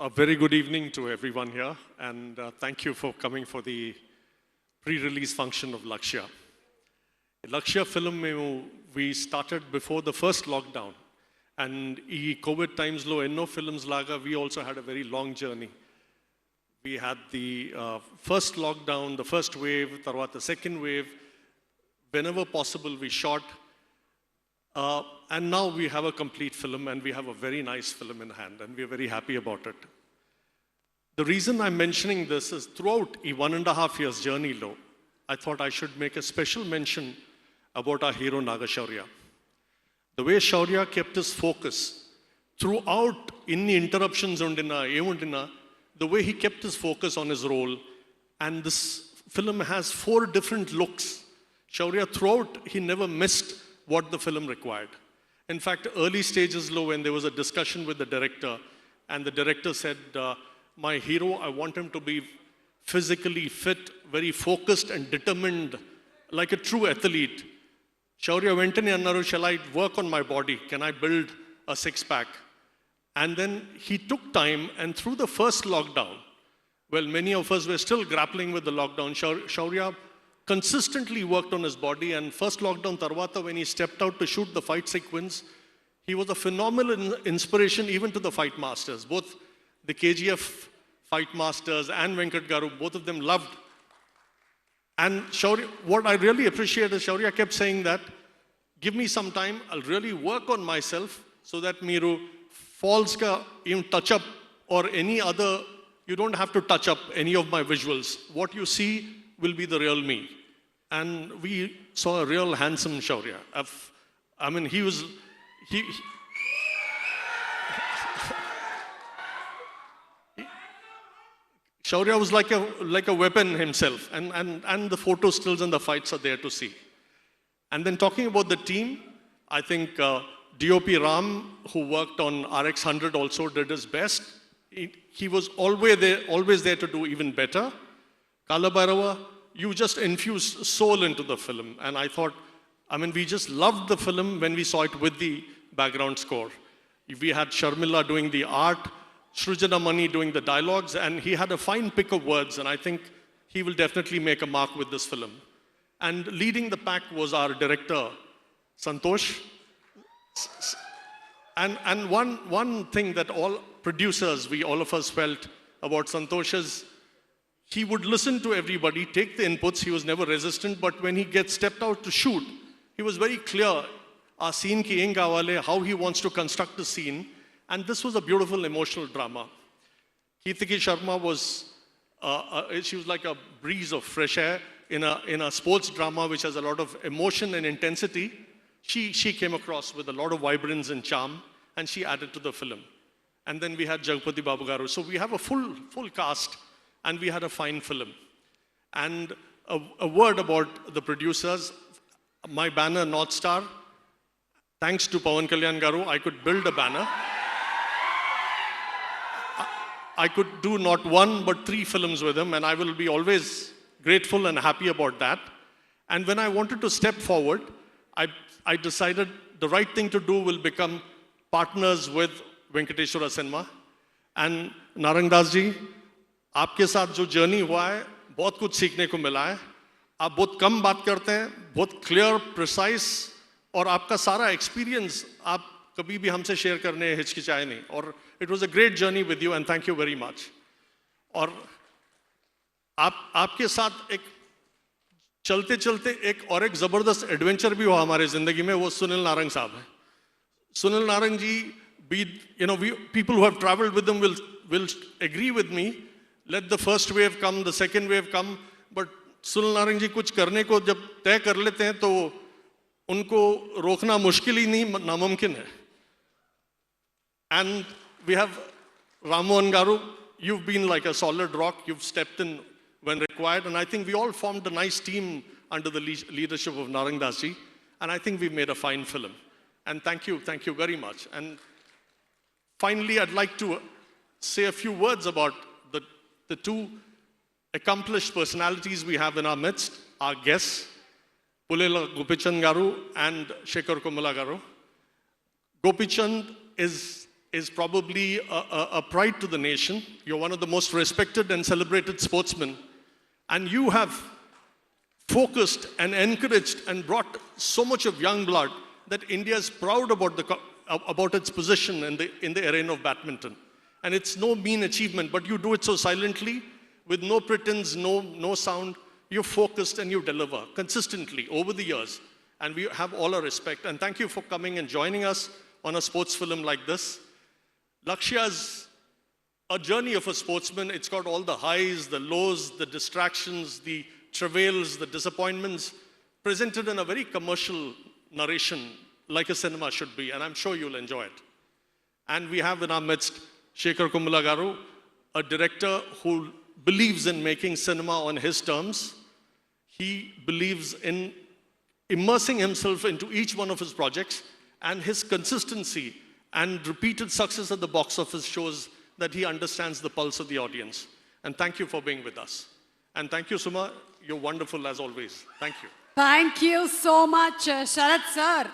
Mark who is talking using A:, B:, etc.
A: A very good evening to everyone here, and thank you for coming for the pre-release function of Lakshya. Lakshya film we started before the first lockdown, and in COVID times lo enno films laga we also had a very long journey. We had the first lockdown, the first wave, tarvata the second wave. Whenever possible, we shot. And now we have a complete film, and we have a very nice film in hand, and we're very happy about it. The reason I'm mentioning this is throughout a 1.5 years journey, I thought I should make a special mention about our hero Naga Shaurya. The way Shaurya kept his focus throughout, in the interruptions undina, the way he kept his focus on his role, and this film has 4 different looks. Shaurya throughout, he never missed what the film required. In fact, early stages when there was a discussion with the director, and the director said, my hero, I want him to be physically fit, very focused and determined, like a true athlete. Shaurya went in and said, shall I work on my body? Can I build a 6-pack? And then he took time, and through the first lockdown, well, many of us were still grappling with the lockdown. Shaurya consistently worked on his body, and first lockdown tarvata, when he stepped out to shoot the fight sequence, he was a phenomenal inspiration even to the fight masters. Both the KGF fight masters and Venkat Garu, both of them loved. And Shaurya, what I really appreciate is Shaurya kept saying that, give me some time, I'll really work on myself so that Miru falls ka even touch up or any other, you don't have to touch up any of my visuals. What you see will be the real me. And we saw a real handsome Shaurya. I mean, he Shaurya was like a weapon himself, and the photo stills and the fights are there to see. And then talking about the team, I think DOP Ram, who worked on RX100, also did his best. He was always there to do even better. Kala Bhairava, you just infused soul into the film. And I thought, I mean, we just loved the film when we saw it with the background score. We had Sharmila doing the art, Shrujana Mani doing the dialogues, and he had a fine pick of words, and I think he will definitely make a mark with this film. And leading the pack was our director, Santosh. And one thing that all producers, all of us felt about Santosh is, he would listen to everybody, take the inputs, he was never resistant, but when he stepped out to shoot, he was very clear, our scene ki inga wale, how he wants to construct the scene, and this was a beautiful emotional drama. Keertiki Sharma was, she was like a breeze of fresh air in a sports drama which has a lot of emotion and intensity. She came across with a lot of vibrance and charm, and she added to the film. And then we had Jagpati Babu Garu. So we have a full cast, and we had a fine film. And a word about the producers. My banner, North Star, thanks to Pawan Kalyan Garu, I could build a banner. I could do not 1, but 3 films with him, and I will be always grateful and happy about that. And when I wanted to step forward, I decided the right thing to do will become partners with Venkateshwara Cinema. And Narang Das ji, आपके साथ जो journey हुआ है बहुत कुछ सीखने को मिला है आप बहुत कम बात करते हैं बहुत क्लियर प्रिसाइज और आपका सारा एक्सपीरियंस आप कभी भी हमसे शेयर करने हिचकिचाए नहीं और it was a great journey with you and thank you very much और आपके साथ एक चलते चलते एक जबरदस्त एडवेंचर भी हुआ हमारे जिंदगी में वो सुनील नारंग साहब है सुनील नारंग जी people who have traveled with them will agree with me. Let the first wave come, the second wave come, but Sunil Narang जी कुछ करने को जब तय कर लेते हैं तो उनको रोकना मुश्किल ही नहीं नामुमकिन है. And we have Ramohan Garu, you've been like a solid rock, you've stepped in when required, and I think we all formed a nice team under the leadership of Narang Das ji, and I think we've made a fine film. And thank you very much. And finally, I'd like to say a few words about the 2 accomplished personalities we have in our midst, our guests, Pullela Gopichand Garu and Sekhar Kammula Garu. Gopichand is is probably a pride to the nation. You're one of the most respected and celebrated sportsmen. And you have focused and encouraged and brought so much of young blood that India is proud about its position in the arena of badminton. And it's no mean achievement, but you do it so silently, with no pretense, no sound. You're focused and you deliver consistently over the years. And we have all our respect. And thank you for coming and joining us on a sports film like this. Lakshya's a journey of a sportsman. It's got all the highs, the lows, the distractions, the travails, the disappointments, presented in a very commercial narration, like a cinema should be, and I'm sure you'll enjoy it. And we have in our midst Sekhar Kammula garu, a director who believes in making cinema on his terms. He believes in immersing himself into each one of his projects, and his consistency and repeated success at the box office shows that he understands the pulse of the audience. And thank you for being with us. And thank you, Suma. You're wonderful as always. Thank you.
B: Thank you so much, Sharath sir.